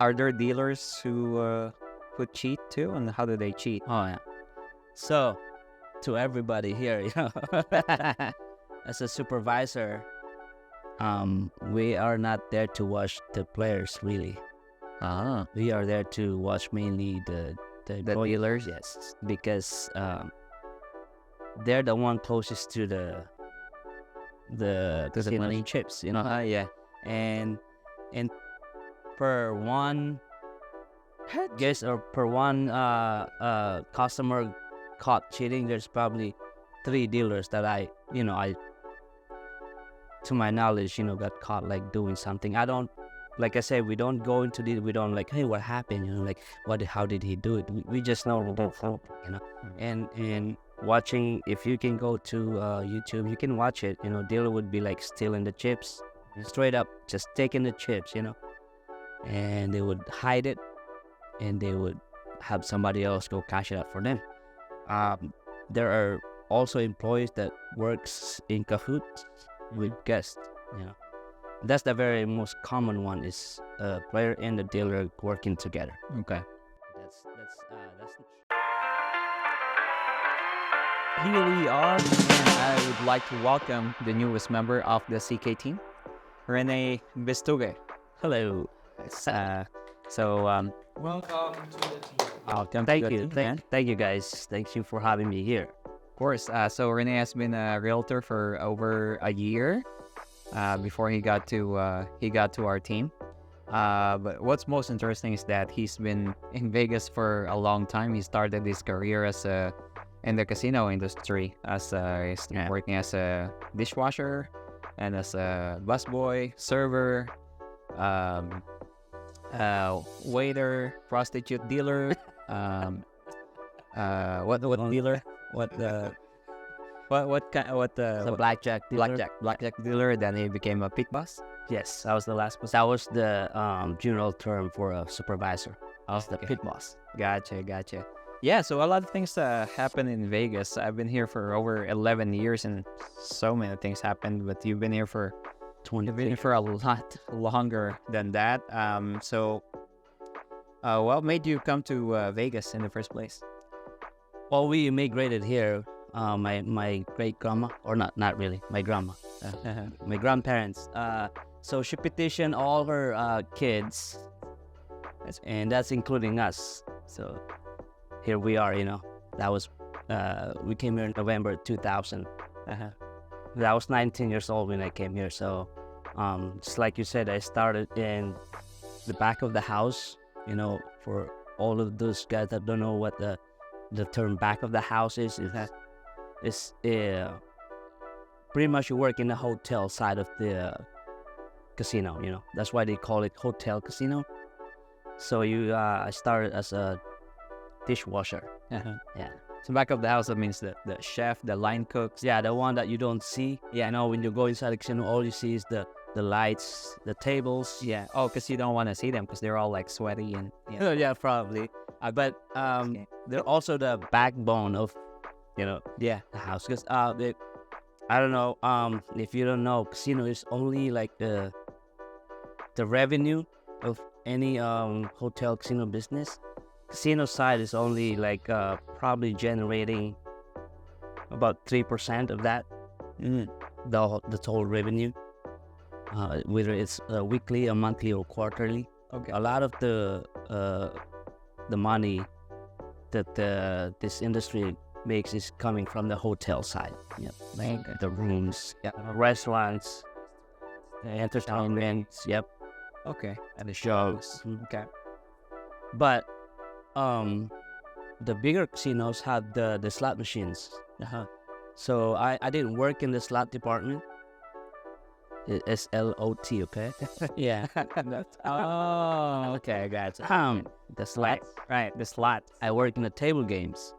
Are there dealers who cheat too, and how do they cheat? Oh yeah. So to everybody here, as a supervisor, we are not there to watch the players really. We are there to watch mainly the dealers? Yes, because they're the one closest to the money chips, Yeah. and per one guess or per one customer caught cheating, there's probably 3 dealers that I to my knowledge got caught like doing something. I don't, like I said, we don't go into the, we don't like, hey, what happened, like how did he do it. We just know and watching, if you can go to YouTube, you can watch it. Dealer would be like stealing the chips, straight up just taking the chips, and they would hide it, and they would have somebody else go cash it out for them. There are also employees that works in cahoots with guests. That's the very most common one, is a player and the dealer working together. Okay. That's Here we are, and I would like to welcome the newest member of the CK team, Rene Bestoguey. hello. Welcome to the team. Welcome. Thank you. Thank you guys. Thank you for having me here. Of course. So Rene has been a realtor for over a year before he got to our team. But what's most interesting is that he's been in Vegas for a long time. He started his career in the casino industry working as a dishwasher and as a busboy, server, waiter, prostitute dealer, what dealer? The blackjack dealer. Blackjack dealer. Then he became a pit boss. Yes, that was the last boss. That was the general term for a supervisor. I was the pit boss. Gotcha. Yeah, so a lot of things happen in Vegas. I've been here for over 11 years, and so many things happened. But you've been here for 20. You've been here for a lot longer than that. What made you come to Vegas in the first place? Well, we immigrated here. My great grandma, or not really, my grandma, my grandparents. So she petitioned all her kids, and that's including us. So here we are. That was we came here in November 2000. I was 19 years old when I came here. So just like you said, I started in the back of the house. For all of those guys that don't know what the term back of the house is pretty much you work in the hotel side of the casino. That's why they call it hotel casino. So I started as a dishwasher. Yeah. So back of the house, that means the chef, the line cooks. Yeah, the one that you don't see. Yeah, when you go inside the casino, all you see is the lights, the tables. Yeah. Oh, because you don't want to see them because they're all like sweaty and. Yeah, yeah, probably. But they're also the backbone of, the house. Because I don't know. If you don't know, casino is only like the revenue of any hotel casino business. Casino side is only like probably generating about 3% of that, the total revenue, whether it's weekly, a monthly, or quarterly. Okay. A lot of the money that this industry makes is coming from the hotel side. Like the rooms, restaurants, the entertainment. Yep. Okay. And the shows. Okay. But the bigger casinos have the slot machines. So I didn't work in the slot department. It's SLOT, okay? Yeah. Okay, I got it. The slot. Right, the slot. I work in the table games.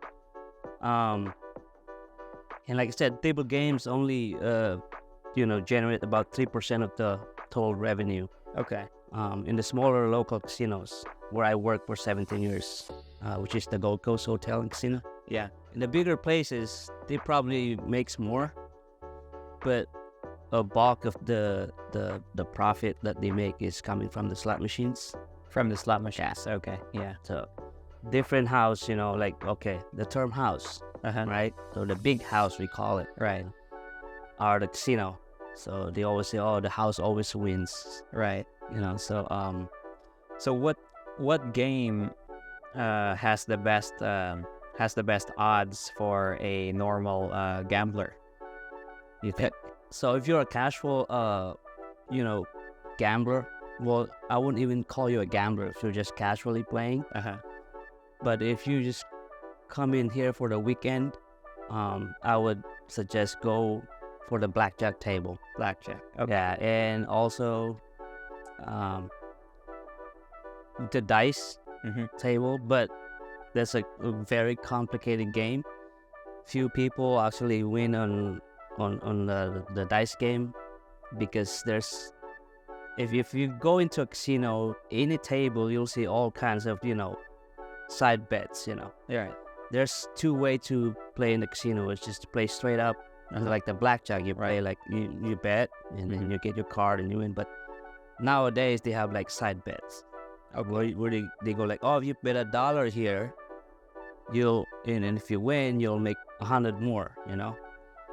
And like I said, table games only generate about 3% of the total revenue. Okay. In the smaller local casinos where I worked for 17 years, which is the Gold Coast Hotel and Casino. Yeah. In the bigger places, they probably makes more, but a bulk of the profit that they make is coming from the slot machines. From the slot machines. Okay. Yeah. So different house, like okay, the term house, right? So the big house we call it, Right. are the casino. So they always say, oh, the house always wins, Right. So So what game has the best odds for a normal gambler? You think? so if you're a casual, gambler, well, I wouldn't even call you a gambler if you're just casually playing. But if you just come in here for the weekend, I would suggest go for the blackjack table. Blackjack. Okay. Yeah, and also the dice table, but that's a very complicated game. Few people actually win on the dice game, because there's if you go into a casino, any table, you'll see all kinds of side bets. Right. There's two way to play in the casino. It's just to play straight up, like the blackjack. You play like you bet, and then you get your card and you win. But nowadays they have like side bets, where they go like, oh, if you bet $1 here, and if you win, you'll make 100 more.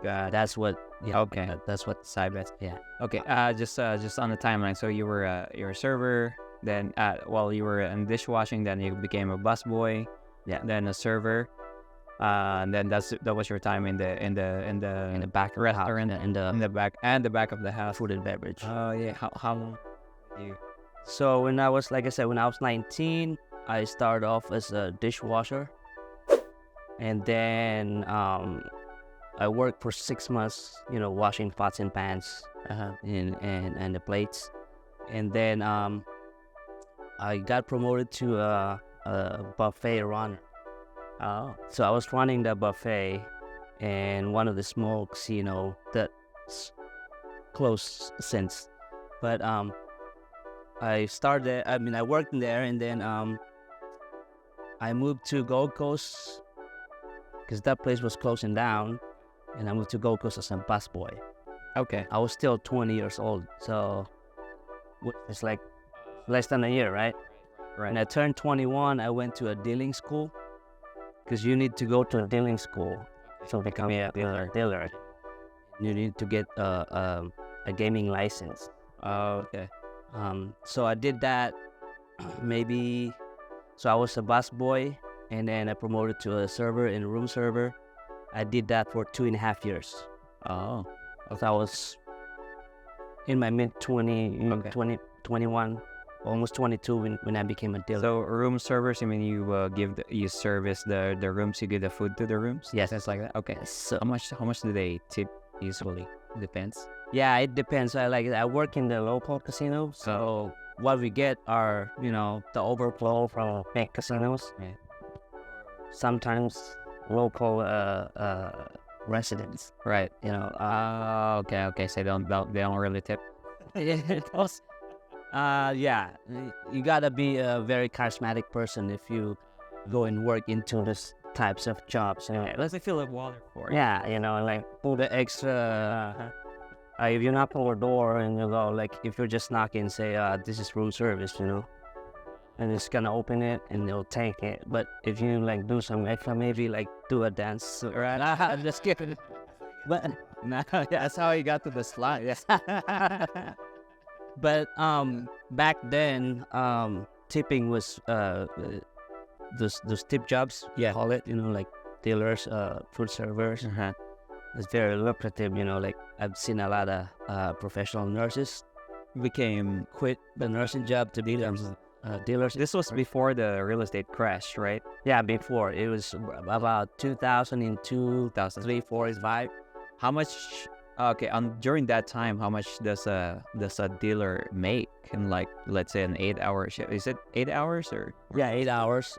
That's what. Yeah, Okay. that's what Side bets. Yeah. Okay. Just on the timeline. So you were a server. Then while you were in dishwashing, then you became a busboy. Yeah. Then a server. And then that was your time in the back of the house, restaurant, in the the back of the house. food and beverage. Oh yeah. How long? You. So when I was 19, I started off as a dishwasher, and then I worked for 6 months, washing pots and pans, and the plates, and then I got promoted to a buffet runner. Oh. So I was running the buffet in one of the small casino that's closed since, but I worked in there, and then I moved to Gold Coast because that place was closing down, and I moved to Gold Coast as a busboy. Okay. I was still 20 years old, so it's like less than a year, right? Right. When I turned 21, I went to a dealing school, because you need to go to a dealing school to become a dealer. You need to get a gaming license. Oh, okay. So I did that maybe. So I was a busboy, and then I promoted to a server and room server. I did that for 2.5 years. Oh. So I was in my mid 21, almost 22 when I became a dealer. So room servers, I mean, you service the rooms, you give the food to the rooms? Yes. Things like that? Okay. So How much do they tip usually? Depends. yeah, it depends. I work in the local casino, so what we get are the overflow from big casinos. Yeah. Sometimes local residents. Right. Okay. So they don't really tip. Yeah, you gotta be a very charismatic person if you go and work into this types of jobs. Let's fill up water for you. Yeah, like put the extra. If you knock on the door and you go, like, if you're just knocking, say, this is room service, and it's gonna open it and they'll take it. But if you like do some extra, maybe like do a dance, right? I'm just kidding. But That's how you got to the slide. Yeah. But back then, tipping was those tip jobs. Yeah. Call it, like dealers, food servers. It's very lucrative. Like I've seen a lot of professional nurses quit the nursing job to be dealers. This was before the real estate crash, right? Yeah, before it was about 2002, 2003, 4, 5. How much? Okay, during that time, how much does a dealer make in, like, let's say an 8-hour shift? Is it 8 hours or? Yeah, 8 hours.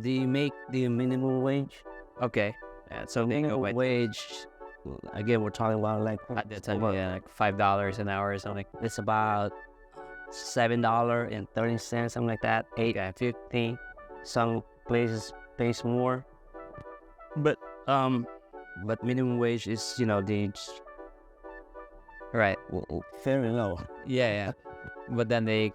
They make the minimum wage. Okay. Yeah, so they go Minimum wage. Again, we're talking about like at that time, yeah, like $5 an hour or something. it's about $7.30, something like that. $8.50. Some places pays more. But minimum wage is the Right. very low. Yeah. But then they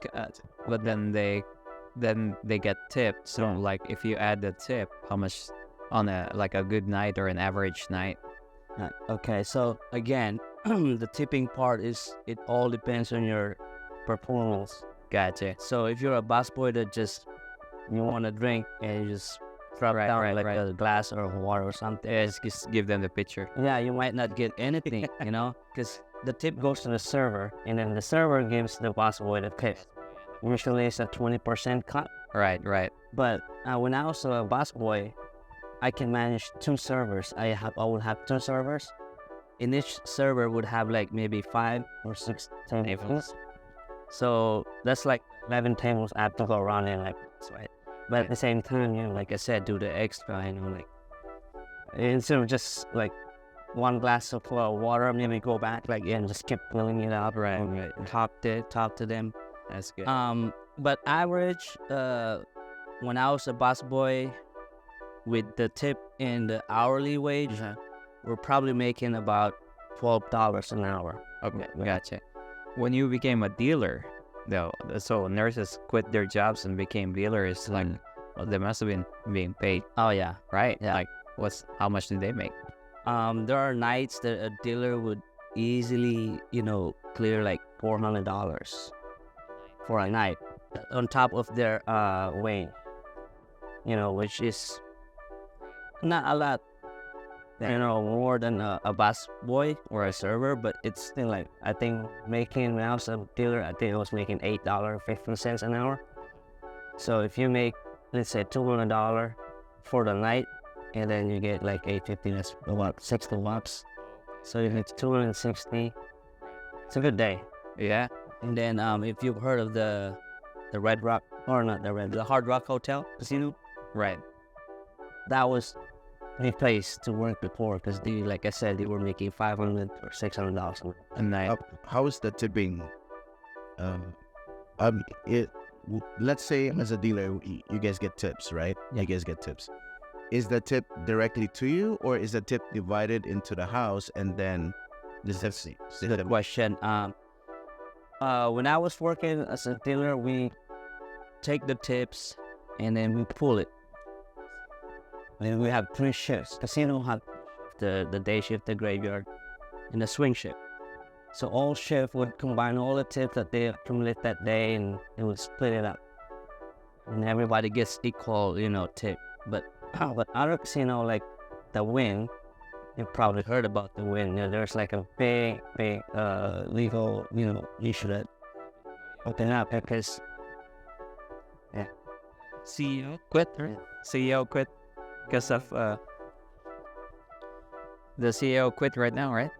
then they get tipped. So Yeah. like if you add the tip, how much on a like a good night or an average night? Okay, so again, the tipping part is it all depends on your performance. Gotcha. So if you're a busboy that just you want to drink and you just drop Right, down right, like right. a glass or water or something, Yeah, just give them the picture. yeah, you might not get anything, because the tip goes to the server, and then the server gives the busboy the tip. Usually it's a 20% cut, Right, right. but when I was a busboy, I can manage 2 servers. I would have 2 servers. In each server would have like maybe 5 or 6 tables. So that's like 11 tables I have to go around in like this, right? But at the same time, like I said, do the extra, like instead of just like one glass of water, maybe go back like and just keep filling it up. Right, and right. Talk to them. That's good. But average, when I was a busboy, with the tip and the hourly wage, we're probably making about $12 an hour. Okay, gotcha. When you became a dealer, though, so nurses quit their jobs and became dealers, like, well, they must have been being paid, Oh yeah. right? Yeah. Like, how much did they make? There are nights that a dealer would easily, clear like $400 for a night on top of their wage, which is not a lot, more than a bus boy or a server, but it's still like, I think when I was a dealer, I think I was making $8.50 an hour. So if you make, let's say, $200 for the night, and then you get like $8.50, that's about $60. So if it's 260, it's a good day. Yeah. And then if you've heard of the Red Rock, or not the Hard Rock Hotel Casino, Right. that was the place to work before, because like I said, they were making $500 or $600 A night. How is the tipping? Let's say as a dealer, you guys get tips, right? Yeah. You guys get tips. Is the tip directly to you, or is the tip divided into the house and then Good question. When I was working as a dealer, we take the tips and then we pull it. And we have 3 shifts. Casino have the day shift, the graveyard, and the swing shift. So all shift would combine all the tips that they accumulate that day, and it would split it up. And everybody gets equal, tip. But other casino like the Win, you've probably heard about the Win. There's like a big legal, issue that opened up because CEO quit, right? CEO quit because of the CEO quit right now, right?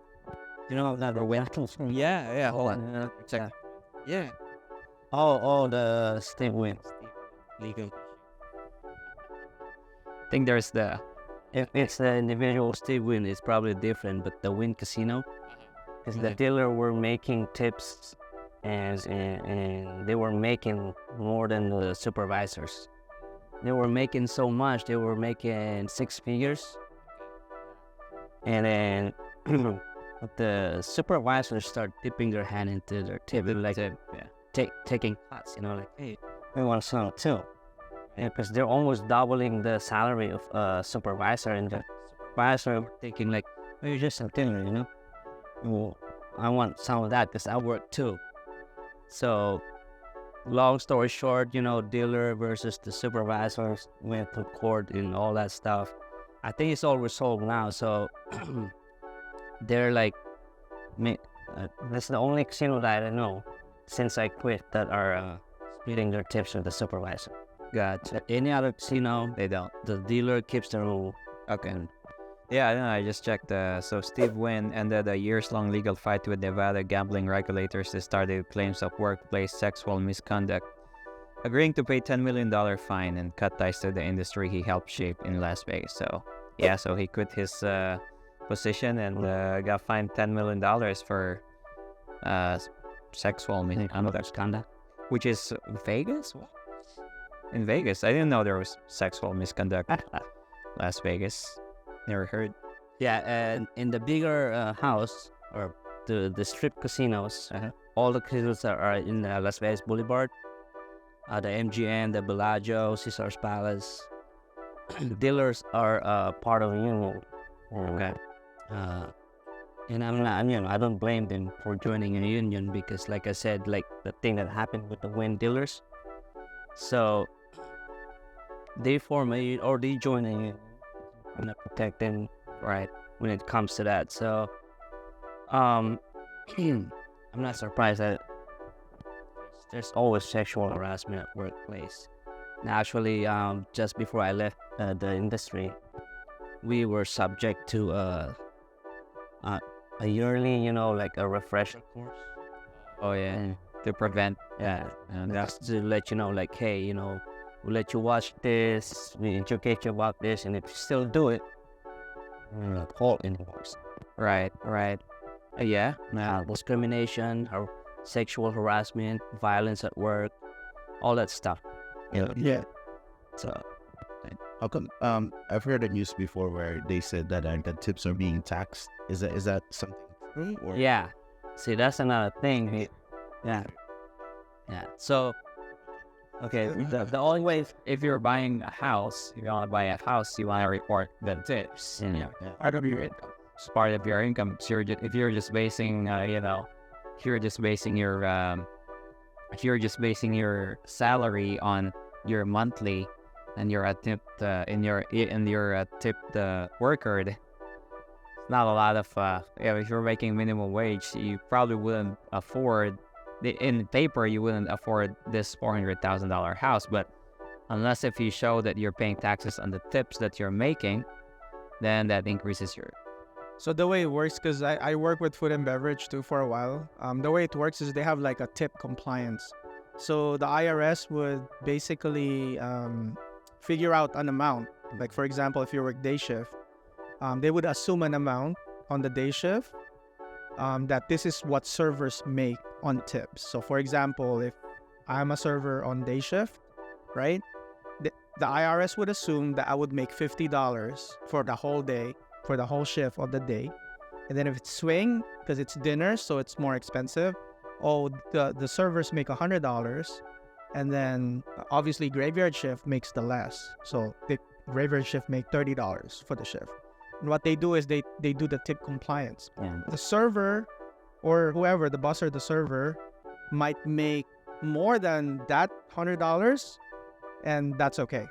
that the Win. Yeah. Hold on. Check. Yeah. The Steve Win. Legal. I think there's the If it's the individual Steve Win, it's probably different. But the Win Casino, because the dealer were making tips, and they were making more than the supervisors. They were making so much. They were making 6 figures, and then the supervisors start dipping their hand into their tip, like taking cuts. Like, hey, we want some too. Because they're almost doubling the salary of a supervisor, and the supervisor were thinking like, oh, you're just a dealer, Well, I want some of that because I work too. So, long story short, dealer versus the supervisors went to court and all that stuff. I think it's all resolved now. So, they're like, that's the only casino that I know since I quit that are splitting their tips with the supervisor. Gotcha. Any other casino, They don't. the dealer keeps the rule. Okay. Yeah, I know. I just checked. So Steve Wynn ended a years-long legal fight with Nevada gambling regulators that started claims of workplace sexual misconduct, agreeing to pay $10 million fine and cut ties to the industry he helped shape in Las Vegas. So yeah, so he quit his position and got fined $10 million for sexual misconduct, which is Vegas. What? In Vegas, I didn't know there was sexual misconduct. Las Vegas, never heard. Yeah, and in the bigger house or the strip casinos, all the casinos that are in Las Vegas Boulevard, the MGM, the Bellagio, Caesar's Palace. Dealers are part of the union. Okay. Uh, and I'm not, I don't blame them for joining a union because, like I said, like the thing that happened with the wind dealers. So they form a or they join a union to protect them, Right. when it comes to that. So, I'm not surprised that there's always sexual harassment at workplace. And actually, just before I left the industry, we were subject to a yearly, like a refresher course. Oh yeah. And To prevent. yeah, And that's to let you know, like, hey, we'll let you watch this, we educate you about this, and if you still do it, you're not called anymore. right. Right. Yeah. Discrimination, sexual harassment, violence at work, all that stuff. Yeah. So How come? I've heard the news before where they said that the tips are being taxed. Is that something true? Or? yeah, see, that's another thing. Yeah. So okay, the only way. If you're buying a house, if you want to buy a house, you want to report the tips. Yeah. Part of your income. It's part of your income. So if you're just basing, if you're just basing your salary on your monthly, and you're a tipped tipped worker, it's not a lot of. If you're making minimum wage, you probably wouldn't afford. In paper, you wouldn't afford this $400,000 house, but unless if you show that you're paying taxes on the tips that you're making, then that increases your. So the way it works, because I work with food and beverage too for a while. The way it works is they have like a tip compliance. So the IRS would basically figure out an amount. Like for example, if you work day shift, they would assume an amount on the day shift that this is what servers make on tips. So for example, if I'm a server on day shift, right? The IRS would assume that I would make $50 for the whole day, for the whole shift of the day. And then if it's swing, because it's dinner, so it's more expensive, the servers make $100. And then obviously graveyard shift makes the less. So the graveyard shift make $30 for the shift. And what they do is they do the tip compliance. Yeah. The server or whoever, the boss or the server, might make more than that $100, and that's okay.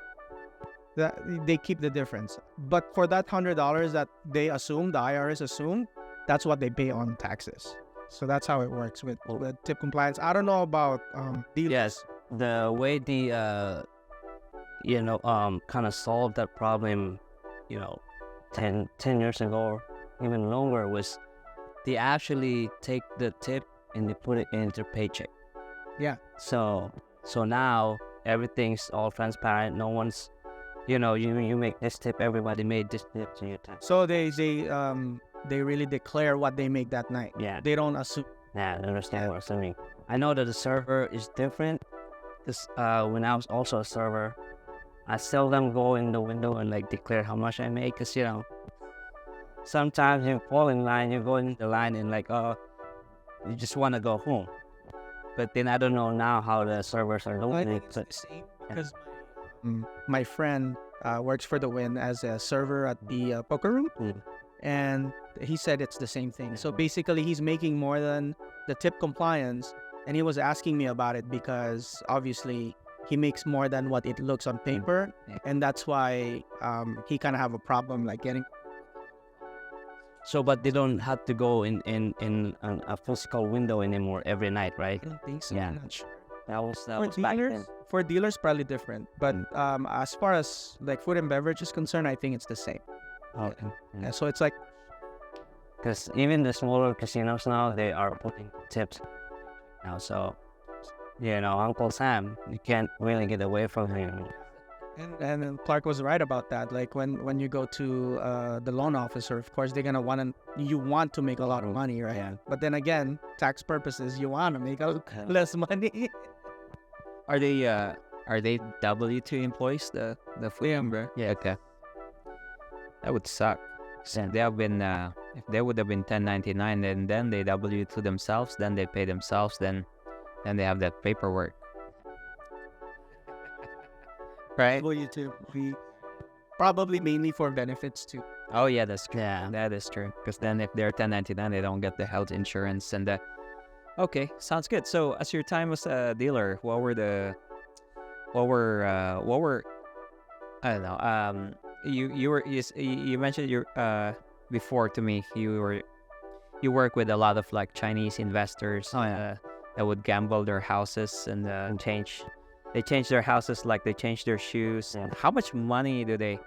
They keep the difference. But for that $100 that they assume, the IRS assumed, that's what they pay on taxes. So that's how it works with tip compliance. I don't know about dealers. Yes, the way the kind of solved that problem, 10 years ago or even longer, was they actually take the tip and they put it into paycheck. Yeah. So now everything's all transparent. No one's, you make this tip, everybody made this tip to your tax. So they really declare what they make that night. Yeah. They don't assume. Yeah, I understand what I'm saying. I know that the server is different because when I was also a server, I seldom go in the window and declare how much I make because, sometimes you fall in line, you go in the line and you just want to go home. But then I don't know now how the servers are I doing think it. it's the same because my friend works for the Win as a server at the poker room. And he said it's the same thing. So basically, he's making more than the tip compliance. And he was asking me about it because obviously he makes more than what it looks on paper. And that's why he kind of have a problem getting. So, but they don't have to go in a physical window anymore every night, right? I don't think so. Yeah. I'm not sure. That was For back dealers, then. for dealers, probably different. But as far as food and beverage is concerned, I think it's the same. Okay. Yeah, so it's Because even the smaller casinos now, they are putting tips now. So, Uncle Sam, you can't really get away from him. and Clark was right about that. When you go to the loan officer, of course they're gonna you want to make a lot of money, right? Yeah. But then again, tax purposes, you want to make less money. Are they W-2 employees? The food number? Yeah. Okay. That would suck. If they have been if they would have been 1099, then they W-2 themselves, then they pay themselves, then they have that paperwork. right? Well, you too. We probably mainly for benefits too. Oh yeah, that's true. Yeah. That is true. Because then if they're 1099, they don't get the health insurance and the. Okay, sounds good. So as your time as a dealer, what were I don't know. You mentioned before to me you work with a lot of like Chinese investors. Oh, yeah. That would gamble their houses and they change their houses like they change their shoes. Yeah. How much money do they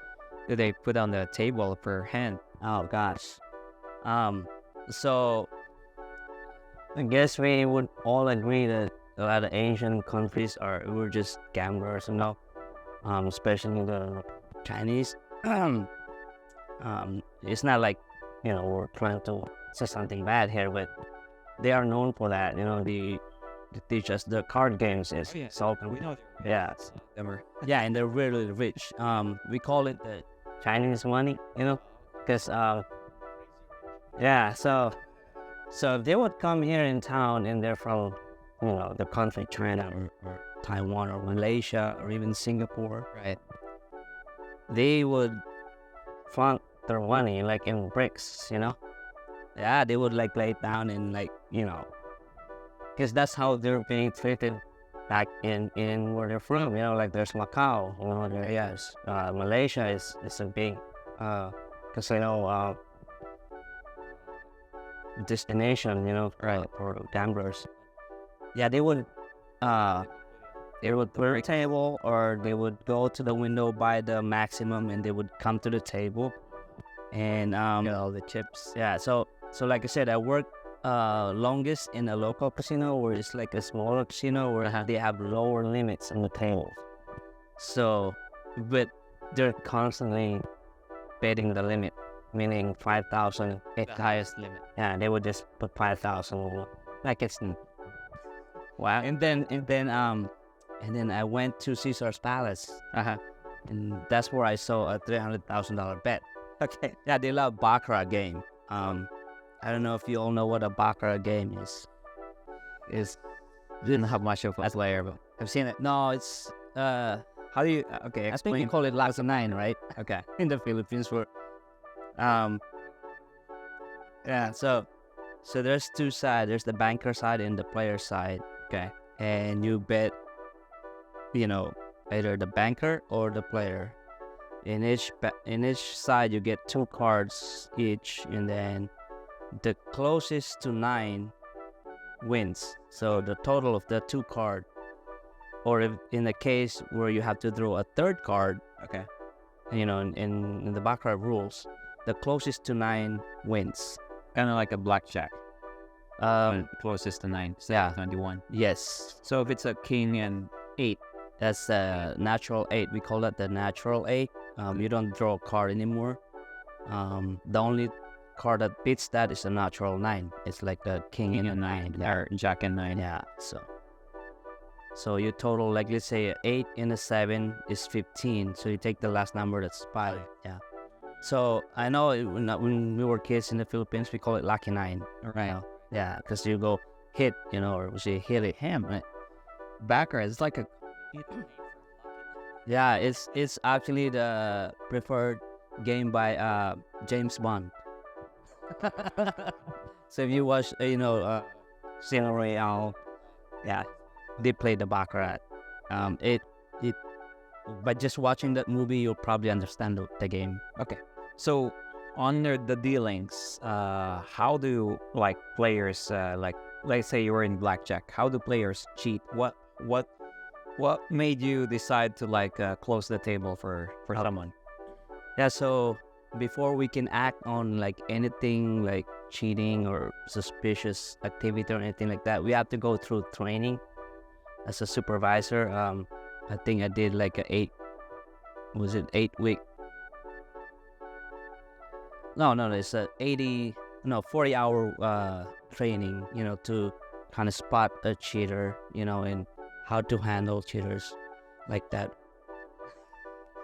put on the table per hand? Oh gosh. So I guess we would all agree that a lot of Asian countries we're just gamblers, especially the Chinese. It's not like we're trying to say something bad here, but they are known for that. They teach us the card games is so know. yeah, yeah, and they're really rich. We call it the Chinese money, because yeah, so if they would come here in town and they're from the country China or Taiwan or Malaysia or even Singapore, Right. they would flaunt their money like in bricks, Yeah, they would like lay it down and because that's how they're being treated back in where they're from, like there's Macau, yes, Malaysia is a big casino destination, Right. for gamblers. Yeah, they would put a table or they would go to the window, buy the maximum, and they would come to the table and Get all the chips. yeah, so like I said, I work longest in a local casino where it's like a smaller casino where they have lower limits on the tables. So, but they're constantly betting the limit, meaning 5,000. The highest limit. Yeah, they would just put 5,000. Like it's Wow. and then I went to Caesar's Palace, and that's where I saw a $300,000 bet. Okay. Yeah, they love baccarat game. I don't know if you all know what a baccarat game is. Didn't have much of a player, but I've seen it. No, it's How do you? Okay, I think you explain. call it Lax 9, right? Okay. In the Philippines, where yeah. So there's two sides. There's the banker side and the player side. Okay. And you bet, either the banker or the player. In each side, you get 2 cards each, and then the closest to 9 wins. So the total of the 2 card, or if in the case where you have to draw a 3rd card, Okay. in the baccarat rules, the closest to 9 wins. Kind of like a blackjack. Closest to 9. Yeah. 21. Yes, So if it's a king and 8. that's the natural 8. We call that the natural 8. You don't draw a card anymore. The only card that beats that is a natural 9. It's like the king and a 9. Yeah. Or jack and 9. Yeah. So you total, like, let's say 8 and a 7 is 15. So you take the last number, that's 5. Yeah. So I know when we were kids in the Philippines, we call it lucky 9. Right. Yeah, because you go hit, or we say hit it ham, right? Baccarat is like a. Yeah, it's actually the preferred game by James Bond. So if you watch, Casino Royale, yeah, they play the baccarat. By just watching that movie, you'll probably understand the game. Okay. So on the dealings, how do like players like let's say you were in blackjack, how do players cheat? What made you decide to like close the table for someone? Yeah, so before we can act on like anything like cheating or suspicious activity or anything like that, we have to go through training as a supervisor. I think I did like a 8 week. No, it's a 40-hour training, to kind of spot a cheater, and how to handle cheaters like that.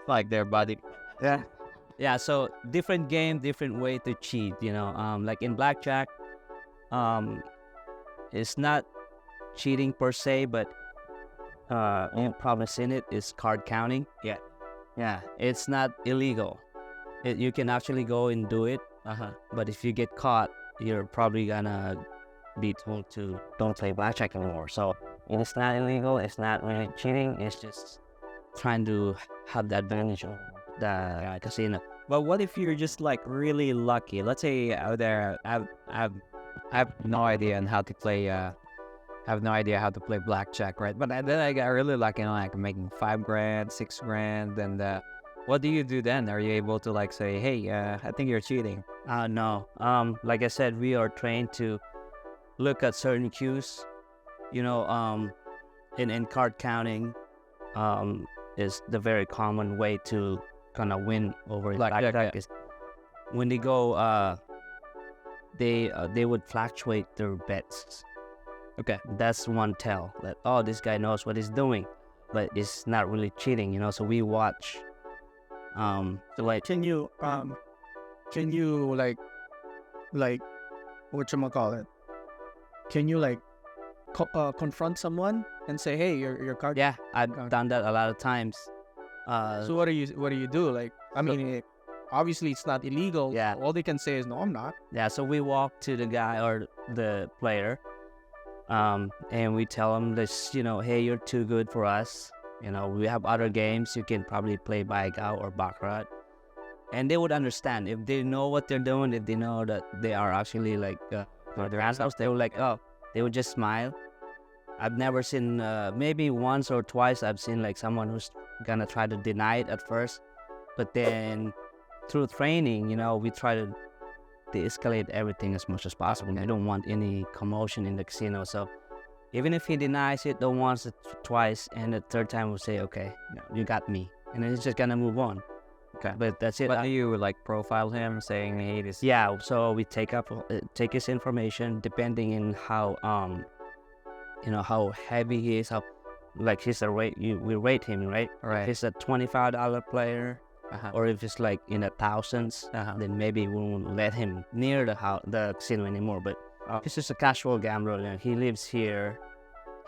Like their body. Yeah, so different game, different way to cheat, like in blackjack, it's not cheating per se, but you've probably seen it, is card counting. Yeah. Yeah, it's not illegal. You can actually go and do it, Uh-huh. but if you get caught, you're probably gonna be told to don't play blackjack anymore. So it's not illegal. It's not really cheating. It's just trying to have the advantage of the casino. But what if you're just like really lucky? Let's say out there, I have no idea on how to play. Have no idea how to play blackjack, right? But then I got really lucky, like making $5,000, $6,000, and what do you do then? Are you able to like say, hey, I think you're cheating? No. Like I said, we are trained to look at certain cues. You know, in card counting, is the very common way to kind of win over Blackjack, blackjack. Is when they go, they would fluctuate their bets. Okay. That's one tell that, oh, this guy knows what he's doing, but it's not really cheating, you know. So we watch. So like, Can you like whatchamacallit? Can you like confront someone and say, hey, your card? yeah, I've done that a lot of times. So what do you do? Like, I mean, obviously it's not illegal. Yeah. All they can say is, no, I'm not. Yeah, so we walk to the guy or the player, and we tell him this, you know, hey, you're too good for us. You know, we have other games. You can probably play Baikao or Baccarat. And they would understand if they know what they're doing, if they know that they are actually like, their answers, they would like, oh, they would just smile. I've never seen, maybe once or twice, I've seen like someone who's gonna try to deny it at first. But then through training, you know, we try to de-escalate everything as much as possible. I don't want any commotion in the casino. So even if he denies it the once or twice, and the third time we'll say, okay, you got me. And then he's just gonna move on. Okay. But that's it. But do you like profile him, saying, hey, this? Yeah, so we take his information depending on how you know, how heavy he is, how like he's a rate, we rate him, right? Right. If he's a $25 player, Uh-huh. or if it's like in the thousands, then maybe we won't let him near the casino anymore. But he's just a casual gambler, and he lives here.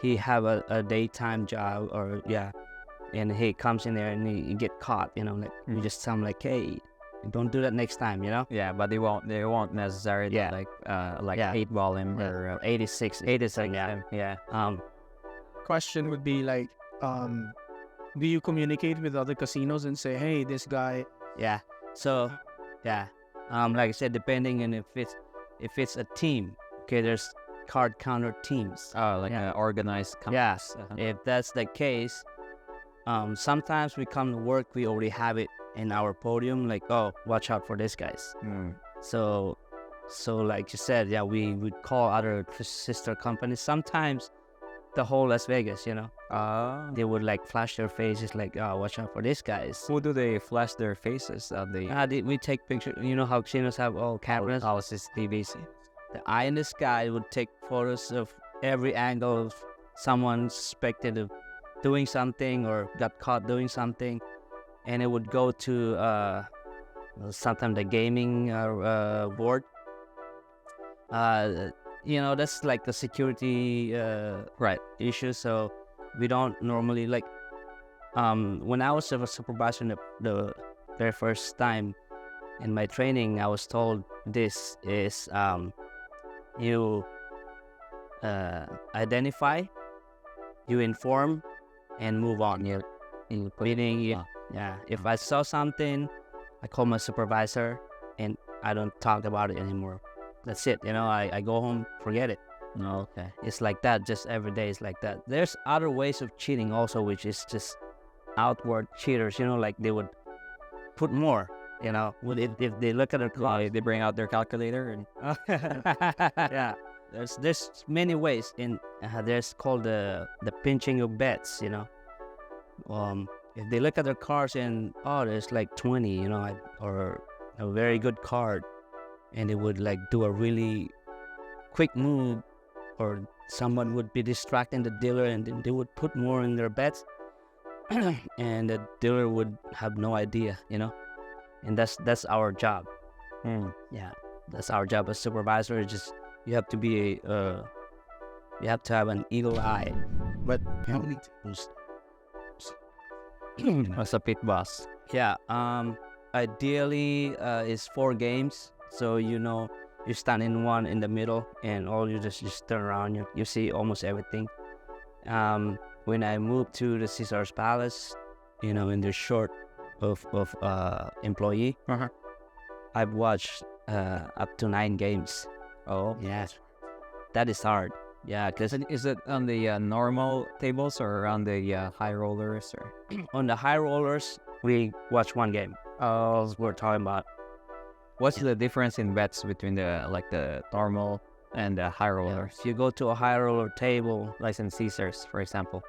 He have a daytime job, or and he comes in there and he get caught, you know, like we just tell him like, hey, don't do that next time, you know. Yeah, but they won't necessarily Yeah. like Yeah. 8-ball him or 86. 86. Yeah. Yeah. Question would be like, do you communicate with other casinos and say, hey, this guy? Yeah. So, like I said, depending on if it's a team, okay, there's card counter teams. Oh, like Yeah. an organized company. Yes. If that's the case, sometimes we come to work, we already have it in our podium, like, oh, watch out for these guys. Mm. So like you said, yeah, we would call other sister companies. Sometimes the whole Las Vegas, you know, they would like flash their faces, like, oh, watch out for these guys. Who do they flash their faces? We take pictures. You know how casinos have all cameras? TVs. The eye in the sky would take photos of every angle of someone suspected of doing something or got caught doing something, and it would go to sometimes the gaming board. You know, that's like the security Right. issue. So we don't normally like. When I was a supervisor the very first time in my training, I was told this is you identify, you inform, and move on. Meaning, if I saw something, I call my supervisor, and I don't talk about it anymore. That's it. You know, I go home, forget it. Oh, okay. It's like that. Just every day is like that. There's other ways of cheating also, which is just outward cheaters. You know, like they would put more. You know, if they look at their clock, They bring out their calculator and yeah. There's many ways. In there's called the pinching of bets. You know, if they look at their cards and there's like 20, you know, or a very good card, and they would like do a really quick move, or someone would be distracting the dealer, and then they would put more in their bets, and the dealer would have no idea, you know, and that's our job. Yeah, that's our job as supervisor. Just you have to be you have to have an eagle eye But how many tables? You know? As a pit boss. Yeah. Ideally, is 4 games. So you stand in one in the middle, and all you just turn around. You see almost everything. When I moved to the Caesar's Palace, in the short of employee, Uh-huh. I've watched up to 9 games. Oh. Yeah, that is hard. Yeah, because Is it on the normal tables or on the high rollers or? on the high rollers we watch 1 game. Oh, We're talking about what's the difference in bets between the normal and the high yeah, rollers? if you go to a high roller table, Like in Caesars, for example.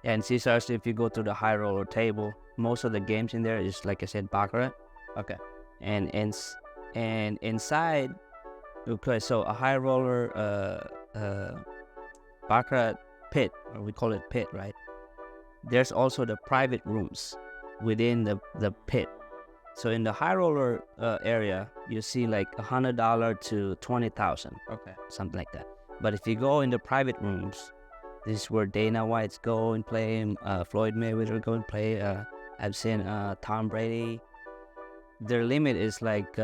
and Caesars, if you go to the high roller table, most of the games in there is, like I said, baccarat. Okay. And inside, okay, so a high roller baccarat pit, or we call it pit, right? There's also the private rooms within the pit. So in the high roller area, you see like $100 to 20,000, Okay. something like that. But if you go in the private rooms, this is where Dana White's go and play, Floyd Mayweather go and play. I've seen Tom Brady. Their limit is like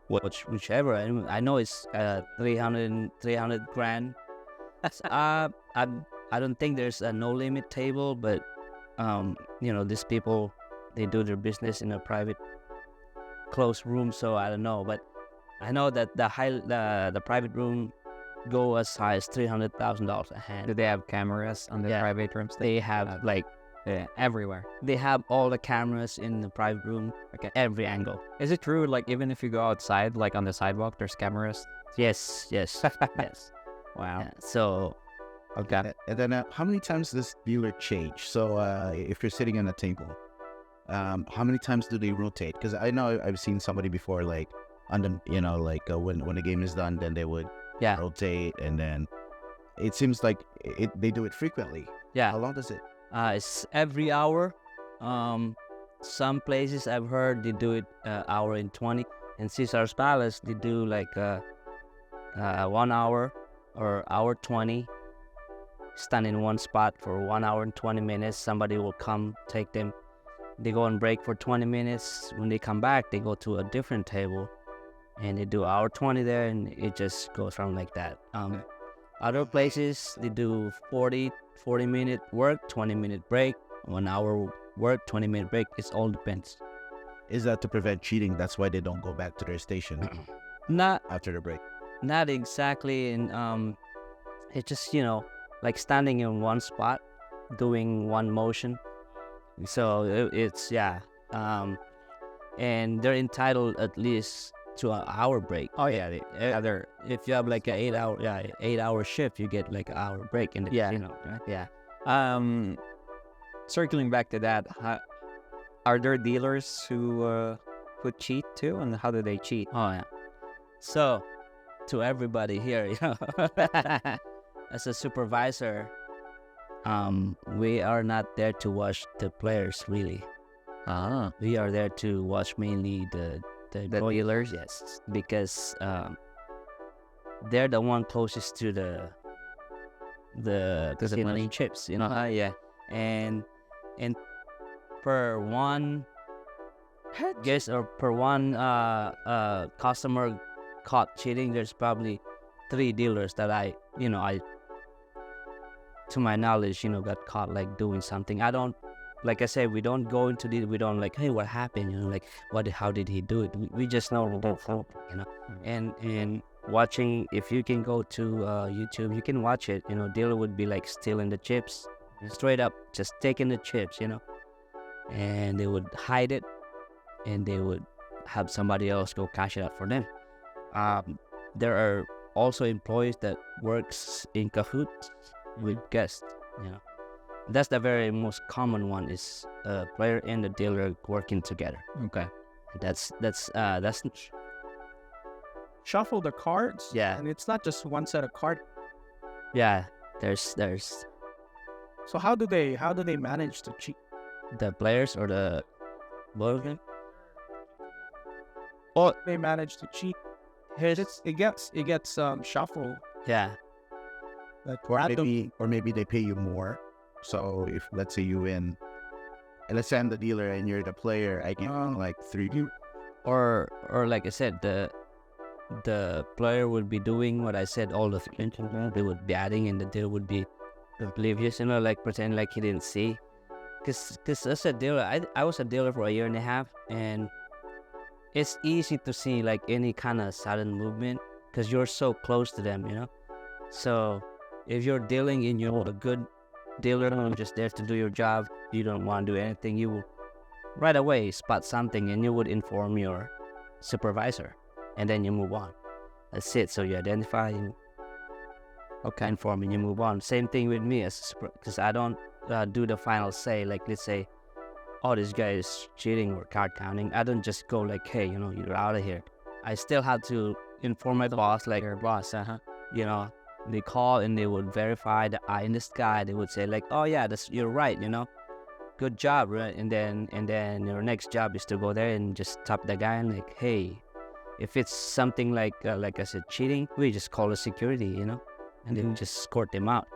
whichever. I know it's 300 grand. I don't think there's a no limit table, but these people, they do their business in a private closed room, so I don't know. But I know that the private room go as high as $300,000 a Do hand. they have cameras on the Yeah. private rooms? They have Everywhere. they have all the cameras in the private room, Okay. every angle. Is it true? Like even if you go outside, like on the sidewalk, there's cameras. Yes, yes. Wow. Yeah, so Okay. And then how many times does dealer change? So if you're sitting on a table, how many times do they rotate? Because I know I've seen somebody before, like on the when the game is done, then they would yeah, rotate, and then it seems like they do it frequently. yeah. How long does it? It's every hour. Some places I've heard they do it hour in 20. In Caesar's Palace, they do like 1 hour or hour 20. Stand in one spot for 1 hour and 20 minutes. Somebody will come, take them. They go on break for 20 minutes. When they come back, they go to a different table, and they do hour 20 there, and it just goes around like that. Other places, they do 40-minute work, 20-minute break, 1 hour work, 20-minute break. It all depends. Is that to prevent cheating? That's why they don't go back to their station Not after the break. not exactly. And it's just like standing in one spot, doing one motion. So it's and they're entitled at least to an hour break. Oh yeah. They're If you have like an 8-hour shift, you get like an hour break in the Yeah. right? yeah. Circling back to that, are there dealers who cheat too, and how do they cheat? Oh yeah. So to everybody here, as a supervisor, we are not there to watch the players really. Ah. We are there to watch mainly the dealers? Yes, because they're the one closest to the casino chips, Yeah. and per one guess, or per one customer caught cheating, there's probably 3 dealers that I to my knowledge got caught like doing something. I don't, like I said, we don't go into we don't like, hey, what happened, like how did he do it. We just know, and watching, if you can go to YouTube, you can watch it. Dealer would be like stealing the chips, straight up just taking the chips, and they would hide it, and they would have somebody else go cash it out for them. There are also employees that works in cahoots with guests. That's the very most common one, is a player and the dealer working together. Okay. That's Shuffle the cards. Yeah. And it's not just one set of cards. yeah. There's So how do they manage to cheat? the players or the both of them. They manage to cheat. It gets shuffled. Yeah. Like Or random. maybe they pay you more. So if let's say you win, and let's say I'm the dealer and you're the player, I can like 3. Or like I said, the player would be doing what I said all the time. They would be adding, and the dealer would be oblivious, like pretend like he didn't see. Cause as a dealer, I was a dealer for a year and a half, and it's easy to see like any kind of sudden movement, cause you're so close to them. So if you're dealing and you're a good dealer, just there to do your job, you don't want to do anything, you will right away spot something and you would inform your supervisor, and then you move on. That's it. So you identify and inform and you move on. Same thing with me, because I don't do the final say. Like let's say, oh, this guy is cheating or card counting. I don't just go like, hey, you're out of here. I still have to inform my boss, like Your boss, they call and they would verify the eye in the sky. They would say like, oh yeah, you're right, good job, right? And then your next job is to go there and just stop the guy and like, hey, if it's something like I said, cheating, we just call the security, and then just escort them out.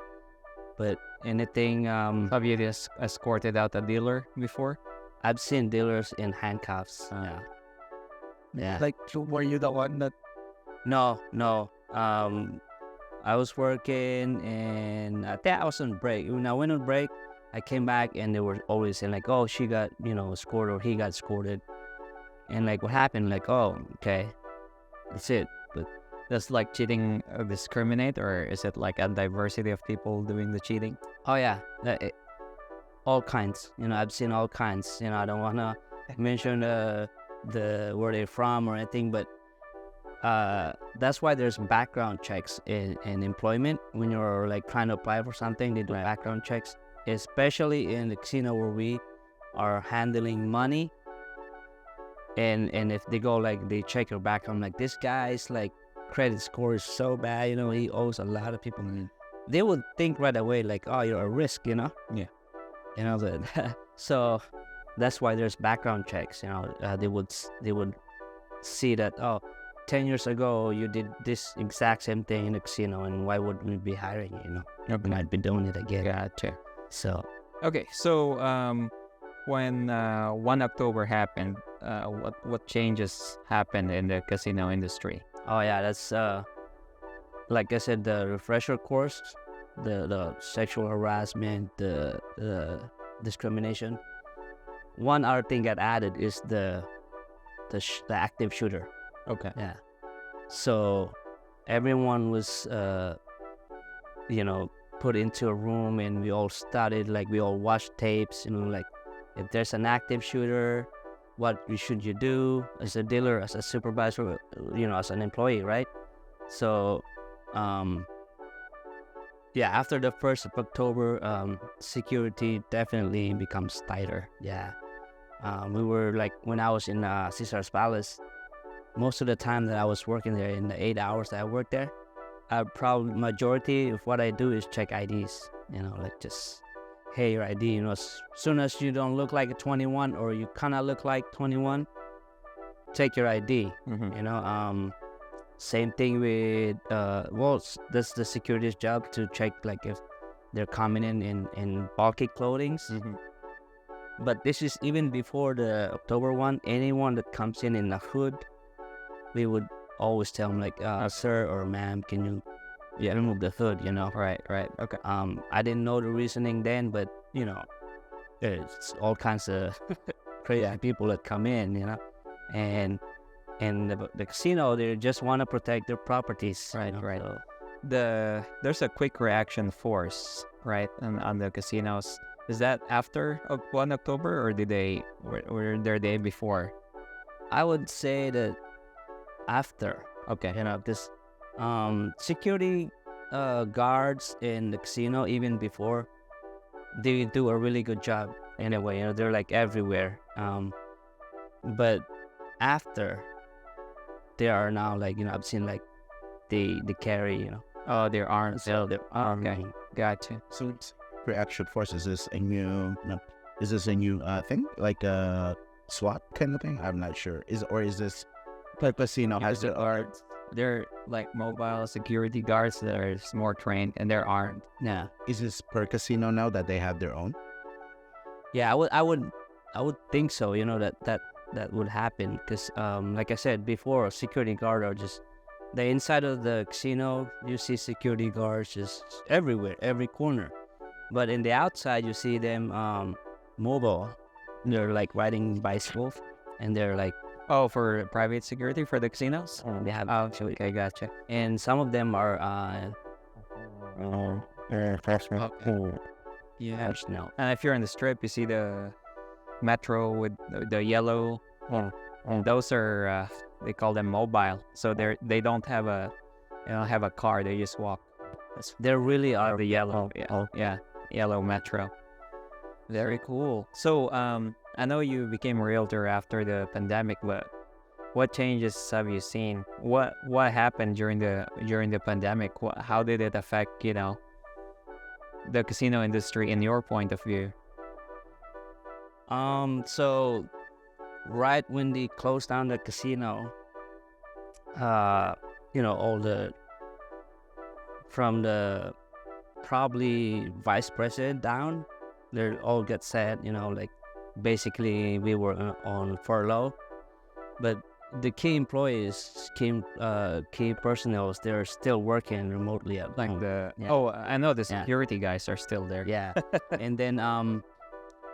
But anything, Have you just escorted out a dealer before? I've seen dealers in handcuffs. Yeah. Like, were you the one that? No. I was working and I think I was on break. When I went on break, I came back and they were always saying like, oh, she got, scored or he got scored. And like, what happened? Like, oh, okay, that's it. But Does like cheating discriminate, or is it like a diversity of people doing the cheating? oh yeah, all kinds. I've seen all kinds. I don't want to mention the where they're from or anything, but that's why there's background checks in employment. When you're like trying to apply for something, they do background checks, especially in the casino where we are handling money. And if they go like they check your background, like this guy's like credit score is so bad, he owes a lot of people. They would think right away like, oh, you're a risk, Yeah. That so that's why there's background checks. They would see that, oh, 10 years ago you did this exact same thing in the casino, and why would we be hiring you? And I'd be doing it again. Gotcha. So Okay, so when 1 October happened, what changes happened in the casino industry? oh yeah, that's like I said, the refresher course, the sexual harassment, the discrimination. One other thing that added is the active shooter. Okay. Yeah. So everyone was put into a room, and we all studied, like we all watched tapes, like if there's an active shooter, what should you do as a dealer, as a supervisor, as an employee, right? So after the 1st of October, security definitely becomes tighter. Yeah. We were like, when I was in Caesar's Palace, most of the time that I was working there, in the 8 hours that I worked there, probably majority of what I do is check IDs. Like just, hey, your ID. As soon as you don't look like a 21 or you kind of look like 21, check your ID. Same thing with that's the security's job to check like if they're coming in bulky clothing. But this is even before the October one. Anyone that comes in a hood, we would always tell them like, sir or ma'am, can you remove the hood, Right. Okay. I didn't know the reasoning then, but it's all kinds of crazy people that come in, and the casino, they just want to protect their properties. Right. So, There's a quick reaction force, right, on the casinos. Is that after 1 October, or were there day before? I would say that after, Okay. because security guards in the casino, even before, they do a really good job anyway. They're like everywhere. But after, they are now like, I've seen like they carry, Oh, their arms. their arm. Okay. Gotcha. So it's reaction force. Is this a new? No, is this a new thing? Like a SWAT kind of thing? I'm not sure. Is this the casino has Is it the art? they're like mobile security guards that are more trained and they're armed. Yeah. Is this per casino now that they have their own? Yeah, I would think so. You know that would happen because, like I said before, security guard are just the inside of the casino. You see security guards just everywhere, every corner. But in the outside, you see them mobile. They're like riding bicycles, and they're like Oh, for private security for the casinos? they have. Oh, okay, gotcha. And some of them are Yeah. personnel. And if you're in the strip, you see the metro with the yellow. Those are they call them mobile. So they don't have a car. They just walk. They really are The yellow. Yeah, yellow metro. Very cool. So I know you became a realtor after the pandemic, but what changes have you seen? What happened during the pandemic? How did it affect the casino industry in your point of view? So right when they closed down the casino, all the from the probably vice president down, they all get sad. Like basically we were on furlough, but the key employees, key personnel, they're still working remotely at Like home. Yeah. Oh, I know the Yeah. security guys are still there. Yeah. And then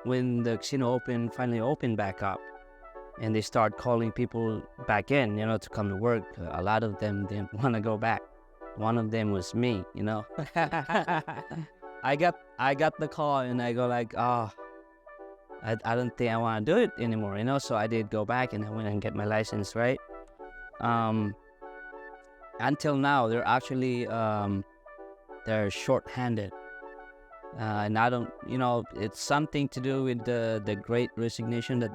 when the casino finally opened back up, and they start calling people back in, to come to work, a lot of them didn't want to go back. One of them was me. I got the call, and I go like, oh, I don't think I want to do it anymore. So I did go back, and I went and get my license, right? Until now, they're actually they're short-handed. And I don't, it's something to do with the Great Resignation, that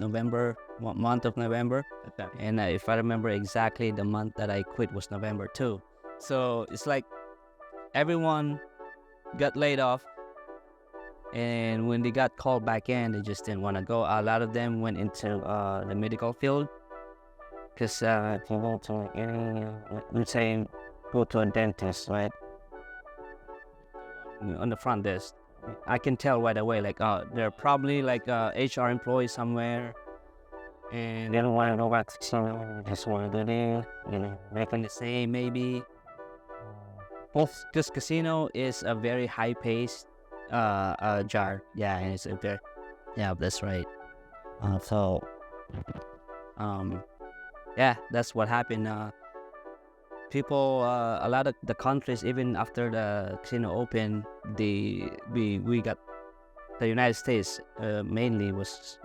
month of November. And if I remember exactly, the month that I quit was November too. So it's like everyone got laid off, and when they got called back in, they just didn't want to go. A lot of them went into the medical field, because if you go to let's say go to a dentist, right? On the front desk, I can tell right away, like, they're probably like HR employees somewhere, and they don't want to go back to casino. Just want to do this, making the same maybe. Because casino is a very high-paced job. Yeah, and it's a very, yeah, that's right. Yeah, that's what happened. People, a lot of the countries, even after the casino opened, we got the United States mainly was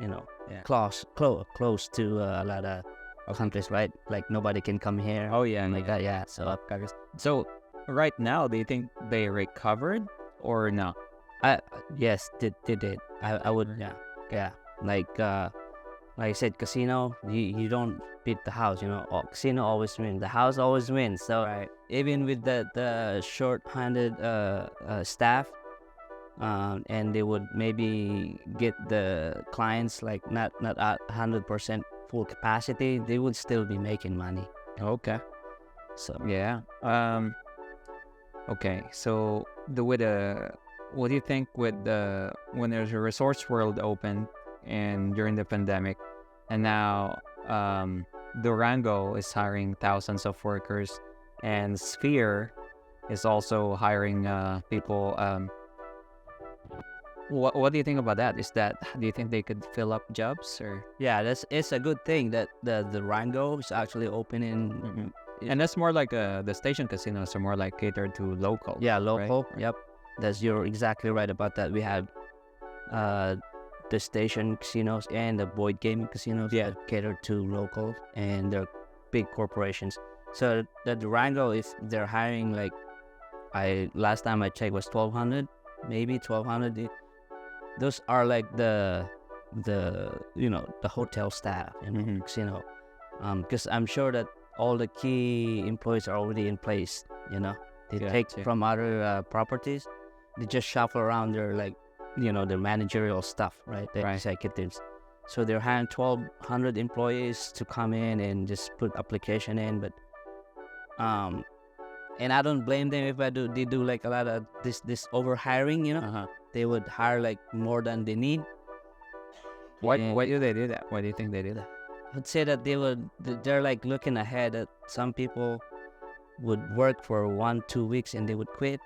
close to a lot of countries, right? Like nobody can come here. Oh yeah, Like that, yeah. So right now, do you think they recovered or no? Yes, they did. I would, yeah. Like I said, casino, you don't beat the house. Casino always wins. The house always wins. So Right. even with the short-handed staff, and they would maybe get the clients like not at 100% full capacity, they would still be making money. Okay. So Yeah. Okay. So what do you think with when there's a Resorts World open and during the pandemic, and now Durango is hiring thousands of workers, and Sphere is also hiring people. What do you think about that? Do you think they could fill up jobs or? yeah, it's a good thing that the Rango is actually opening. Mhm. And that's more like the station casinos are more like catered to local. Yeah, local. right? Yep, you're exactly right about that. We have the station casinos and the Boyd gaming casinos that cater to local, and they're big corporations. So the Durango, if they're hiring, like, last time I checked was 1,200, maybe 1,200. Those are like the hotel staff and casino, because I'm sure that all the key employees are already in place. They take Gotcha. from other properties. They just shuffle around their their managerial stuff, right? The Right. executives. So they're hiring 1,200 employees to come in and just put application in, but And I don't blame them if they do like a lot of this over hiring. They would hire like more than they need. Why And do they do that? Why do you think they do that? I'd say that they're like looking ahead. That some people would work for 1-2 weeks and they would quit.